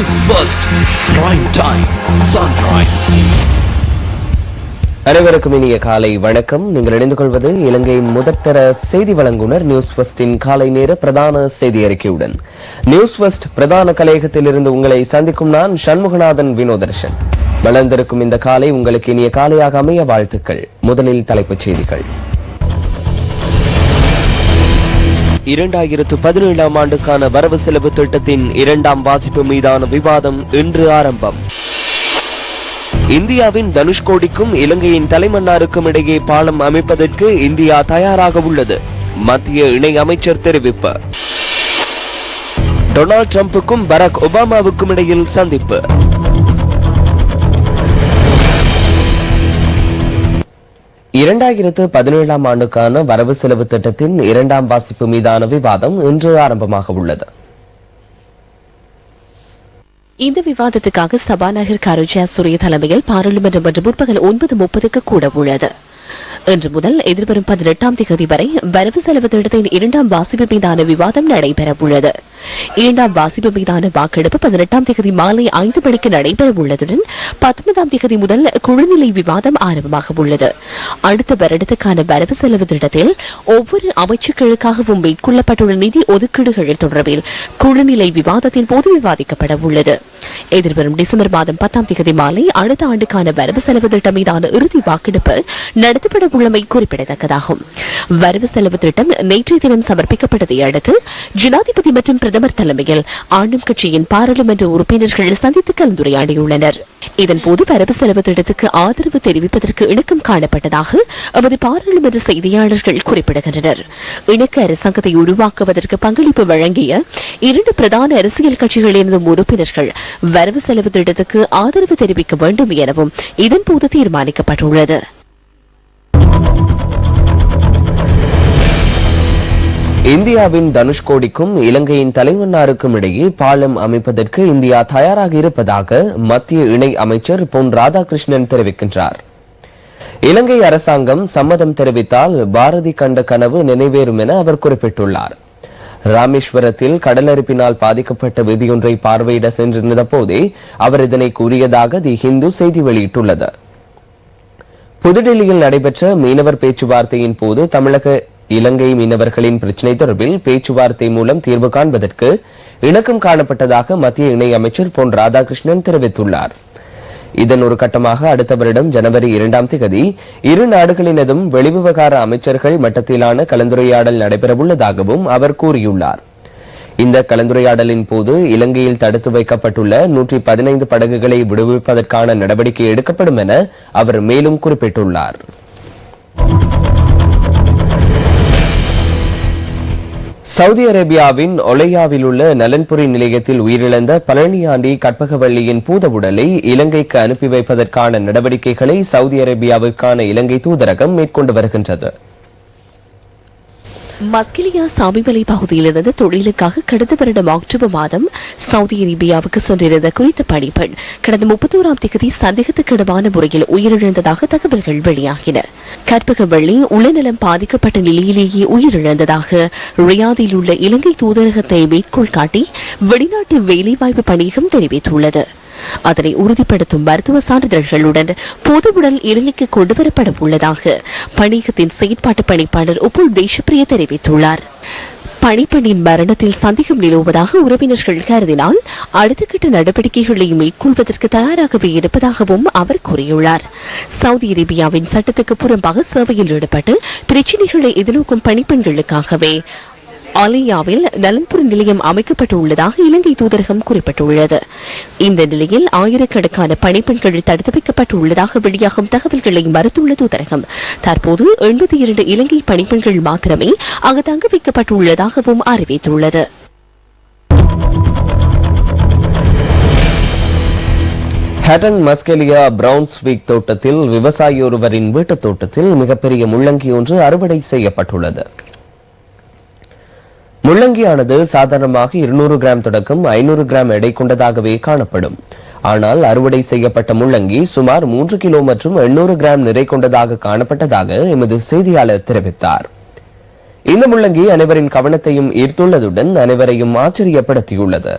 News first prime time sunrise. அனைவருக்கும் இனிய காலை வணக்கம். நீங்கள் இணைந்து கொள்வது இலங்கையின் முதற்தர செய்தி வழங்குனர் நியூஸ் ஃபர்ஸ்டின் காலை நேர பிரதான செய்தி அறிக்கையுடன். நியூஸ் ஃபர்ஸ்ட் பிரதான கலையகத்திலிருந்து உங்களை சந்திக்கும் நான் சண்முகநாதன் வினோதர்ஷன். வளர்ந்திருக்கும் இந்த காலை உங்களுக்கு இனிய காலையாக அமைய வாழ்த்துக்கள். முதலில் தலைப்புச் செய்திகள். 2017 ஆண்டுக்கான வரவு செலவு திட்டத்தின் 2ஆம் வாசிப்பு மீதான விவாதம் இன்று ஆரம்பம். இந்தியாவின் தனுஷ்கோடிக்கும் இலங்கையின் தலைமன்னாருக்கும் இடையே பாலம் அமைப்பதற்கு இந்தியா தயாராக உள்ளது. மத்திய இணை அமைச்சர் தெரிவிப்பு. டொனால்ட் டிரம்புக்கும் பராக் ஒபாமாவுக்கும் இடையில் சந்திப்பு. ஆண்டுக்கான வரவு செலவு திட்டத்தின் 2ஆம் வாசிப்பு மீதான விவாதம் இன்று ஆரம்பமாக உள்ளது. இந்த விவாதத்துக்காக சபாநாயகர் கருஜா சூரிய தலைமையில் பாராளுமன்றம் இன்று முற்பகல் 9:30 கூட உள்ளது. இன்று முதல் எதிர்வரும் 18ஆம் தேதி வரை வரவு செலவு திட்டத்தின் 2ஆம் வாசிப்பு மீதான விவாதம் நடைபெற உள்ளது. 2ஆம் வாசிப்பு மீதான வாக்கெடுப்பு 18ஆம் தேதி மாலை 5 மணிக்கு நடைபெற உள்ளதுடன் 19ஆம் தேதி முதல் குழுநிலை விவாதம் ஆரம்பமாக உள்ளது. அடுத்த வருடத்துக்கான வரவு செலவு திட்டத்தில் ஒவ்வொரு அமைச்சுக்களுக்காகவும் மேற்கொள்ளப்பட்டுள்ள நிதி ஒதுக்கீடுகள் தொடர்பில் குழுநிலை விவாதத்தின் போது விவாதிக்கப்பட உள்ளது. எதிர்வரும் டிசம்பர் மாதம் 10ஆம் தேதி மாலை அடுத்த ஆண்டுக்கான வரவு செலவு திட்டம் மீதான இறுதி வாக்கெடுப்பு நடத்தப்பட உள்ளமை குறிப்பிடத்தக்கதாகும். வரவு செலவு திட்டம் நேற்றைய தினம் சமர்ப்பிக்கப்பட்டதை அடுத்து ஜனாதிபதி மற்றும் பிரதமர் தலைமையில் ஆளும் கட்சியின் பாராளுமன்ற உறுப்பினர்கள் சந்தித்து கலந்துரையாடியுள்ளனர். இதன்போது வரவு செலவு திட்டத்துக்கு ஆதரவு தெரிவிப்பதற்கு இணக்கம் காணப்பட்டதாக எமது பாராளுமன்ற செய்தியாளர்கள் குறிப்பிடுகின்றனர். இணக்க அரசாங்கத்தை உருவாக்குவதற்கு பங்களிப்பு வழங்கிய 2 பிரதான அரசியல் கட்சிகளிலிருந்தும் உறுப்பினர்கள் வரவு செலவு திட்டத்துக்கு ஆதரவு தெரிவிக்க வேண்டும் எனவும் இதன்போது தீர்மானிக்கப்பட்டுள்ளது. இந்தியாவின் தனுஷ்கோடிக்கும் இலங்கையின் தலைமன்னாருக்கும் இடையே பாலம் அமைப்பதற்கு இந்தியா தயாராக இருப்பதாக மத்திய இணை அமைச்சர் பொன் ராதாகிருஷ்ணன் தெரிவிக்கின்றார். இலங்கை அரசாங்கம் சம்மதம் தெரிவித்தால் பாரதி கண்ட கனவு நிறைவேறும் என அவர் குறிப்பிட்டுள்ளார். ராமேஸ்வரத்தில் கடலரிப்பினால் பாதிக்கப்பட்ட வீதியொன்றை பார்வையிட சென்றிருந்த போதே அவர் இதனை கூறியதாக தி ஹிந்து செய்தி வெளியிட்டுள்ளது. புதுடெல்லியில் நடைபெற்ற மீனவர் பேச்சுவார்த்தையின் போது தமிழக இலங்கை மீனவர்களின் பிரச்சினை தொடர்பில் பேச்சுவார்த்தை மூலம் தீர்வு காண்பதற்கு இணக்கம் காணப்பட்டதாக மத்திய இணை அமைச்சர் பொன் ராதாகிருஷ்ணன் தெரிவித்துள்ளார். இதன் ஒரு கட்டமாக அடுத்த வருடம் ஜனவரி 2ஆம் தேதி இரு நாடுகளினதும் வெளிவிவகார அமைச்சர்கள் மட்டத்திலான கலந்துரையாடல் நடைபெறவுள்ளதாகவும் அவர் கூறியுள்ளார். இந்த கலந்துரையாடலின் போது இலங்கையில் தடுத்து வைக்கப்பட்டுள்ள 115 படகுகளை விடுவிப்பதற்கான நடவடிக்கை எடுக்கப்படும் என அவர் மேலும் குறிப்பிட்டுள்ளார். சவுதி அரேபியாவின் ஒலையாவில் உள்ள நலன்புரி நிலையத்தில் உயிரிழந்த பழனியாண்டி கற்பகவள்ளியின் பூத உடலை இலங்கைக்கு அனுப்பி வைப்பதற்கான நடவடிக்கைகளை சவுதி அரேபியாவிற்கான இலங்கை தூதரகம் மேற்கொண்டு வருகின்றது. மஸ்கிலியா சாமிமலை பகுதியிலிருந்து தொழிலுக்காக கடந்த வருடம் அக்டோபர் மாதம் சவுதி அரேபியாவுக்கு சென்றிருந்த குறித்த பணிப்பெண் கடந்த 31ஆம் தேதி சந்தேகத்துக்கிடமான முறையில் உயிரிழந்ததாக தகவல்கள் வெளியாகின. கற்பகவள்ளி உளநலம் பாதிக்கப்பட்ட நிலையிலேயே உயிரிழந்ததாக ரியாதில் உள்ள இலங்கை தூதரகத்தை மேற்கோள் காட்டி வெளிநாட்டு வேலைவாய்ப்பு பணியகம் தெரிவித்துள்ளது. அதனை உறுதிப்படுத்தும் மருத்துவ சான்றிதழ்களுடன் பொது உடல் இலங்கைக்கு கொண்டுவரப்பட உள்ளதாக பணியகத்தின் செயற்பாட்டு பணிப்பாளர் உப்புல் தேசப்பிரிய தெரிவித்துள்ளார். பணிப்பெண்ணின் மரணத்தில் சந்தேகம் நிலவுவதாக உறவினர்கள் கருதினால் அடுத்த கட்ட நடவடிக்கைகளை மேற்கொள்வதற்கு தயாராகவே இருப்பதாகவும் அவர் கூறியுள்ளார். சவுதி அரேபியாவின் சட்டத்துக்கு புறம்பாக சேவையில் ஈடுபட்டு பிரச்சினைகளை எதிர்நோக்கும் பணிப்பெண்களுக்காகவே ஆலியாவில் நலன்புரி நிலையம் அமைக்கப்பட்டுள்ளதாக இலங்கை தூதரகம் குறிப்பிட்டுள்ளது. இந்த நிலையில் ஆயிரக்கணக்கான பணிப்பெண்கள் தடுத்து வைக்கப்பட்டுள்ளதாக வெளியாகும் தகவல்களை மறுத்துள்ள தூதரகம் தற்போது 82 இலங்கை பணிப்பெண்கள் மாத்திரமே அங்கு தங்க வைக்கப்பட்டுள்ளதாகவும் அறிவித்துள்ளது. ஹட்டன் மஸ்கெலியா பிரவுன்ஸ்விக் தோட்டத்தில் விவசாயி ஒருவரின் வீட்டுத் தோட்டத்தில் மிகப்பெரிய முள்ளங்கி ஒன்று அறுவடை செய்யப்பட்டுள்ளது. முள்ளங்கியானது சாதாரணமாக 200 கிராம் தொடக்கம் 500 கிராம் எடை கொண்டதாகவே காணப்படும். ஆனால் அறுவடை செய்யப்பட்ட முள்ளங்கி சுமார் 3 கிலோ மற்றும் 800 கிராம் நிறை கொண்டதாக காணப்பட்டதாக எமது செய்தியாளர் தெரிவித்தார். இந்த முள்ளங்கி அனைவரின் கவனத்தையும் ஈர்த்துள்ளதுடன் அனைவரையும் ஆச்சரியப்படுத்தியுள்ளது.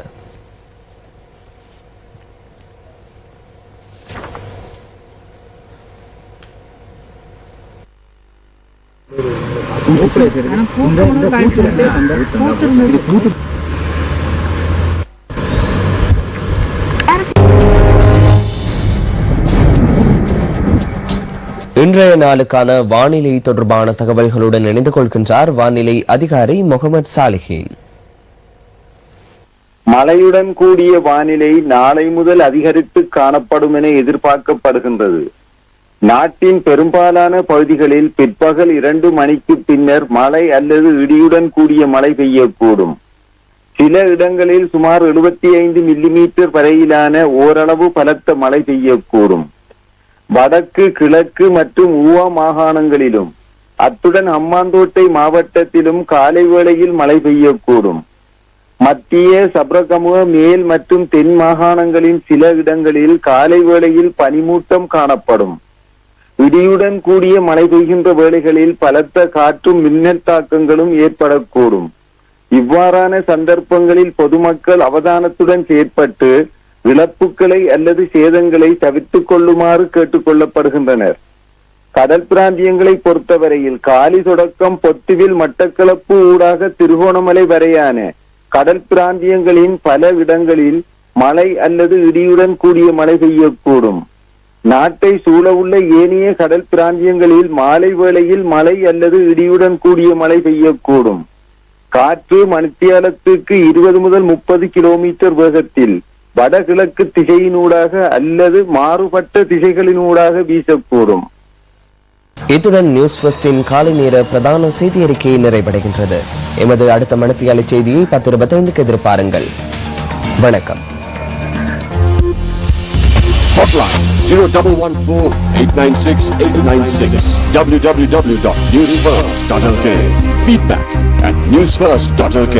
இன்றைய நாளுக்கான வானிலை தொடர்பான தகவல்களுடன் இணைந்து கொள்கின்றார் வானிலை அதிகாரி முகமது சாலிஹின். மழையுடன் கூடிய வானிலை நாளை முதல் அதிகரித்து காணப்படும் என எதிர்பார்க்கப்படுகின்றது. நாட்டின் பெரும்பாலான பகுதிகளில் பிற்பகல் 2 மணிக்கு பின்னர் மழை அல்லது இடியுடன் கூடிய மழை பெய்யக்கூடும். சில இடங்களில் சுமார் 75 மில்லிமீட்டர் வரையிலான ஓரளவு பலத்த மழை பெய்யக்கூடும். வடக்கு, கிழக்கு மற்றும் ஊவா மாகாணங்களிலும் அத்துடன் ஹம்பாந்தோட்டை மாவட்டத்திலும் காலை வேளையில் மழை பெய்யக்கூடும். மத்திய, சப்ரகமுவ, மேல் மற்றும் தென் மாகாணங்களின் சில இடங்களில் காலை வேளையில் பனிமூட்டம் காணப்படும். இடியுடன் கூடிய மழை பெய்கின்ற வேளைகளில் பலத்த காற்றும் மின்னல் தாக்கங்களும் ஏற்படக்கூடும். இவ்வாறான சந்தர்ப்பங்களில் பொதுமக்கள் அவதானத்துடன் செயற்பட்டு இழப்புகளை அல்லது சேதங்களை தவிர்த்துக் கொள்ளுமாறு கேட்டுக் கொள்ளப்படுகின்றனர். கடல் பிராந்தியங்களை பொறுத்தவரையில் காலி தொடக்கம் பொத்துவில் மட்டக்களப்பு ஊடாக திருகோணமலை வரையான கடல் பிராந்தியங்களின் பல இடங்களில் மழை அல்லது இடியுடன் கூடிய மழை பெய்யக்கூடும். நாட்டை சூழவுள்ள ஏனைய கடல் பிராந்தியங்களில் மாலை வேளையில் மழை அல்லது இடியுடன் கூடிய மழை பெய்யக்கூடும். காற்று மணித்தியாலத்துக்கு 20 முதல் 30 கிலோமீட்டர் வேகத்தில் வடகிழக்கு திசையினூடாக அல்லது மாறுபட்ட திசைகளினூடாக வீசக்கூடும். இத்துடன் நியூஸ் ஃபர்ஸ்டின் காலை நேர பிரதான செய்தி அறிக்கை நிறைவடைகின்றது. எமது அடுத்த மணித்தியால செய்தியை 10:25க்கு எதிர்பாருங்கள். வணக்கம். Hotline 0114-896-896 www.newsfirst.lk. Feedback at newsfirst.lk.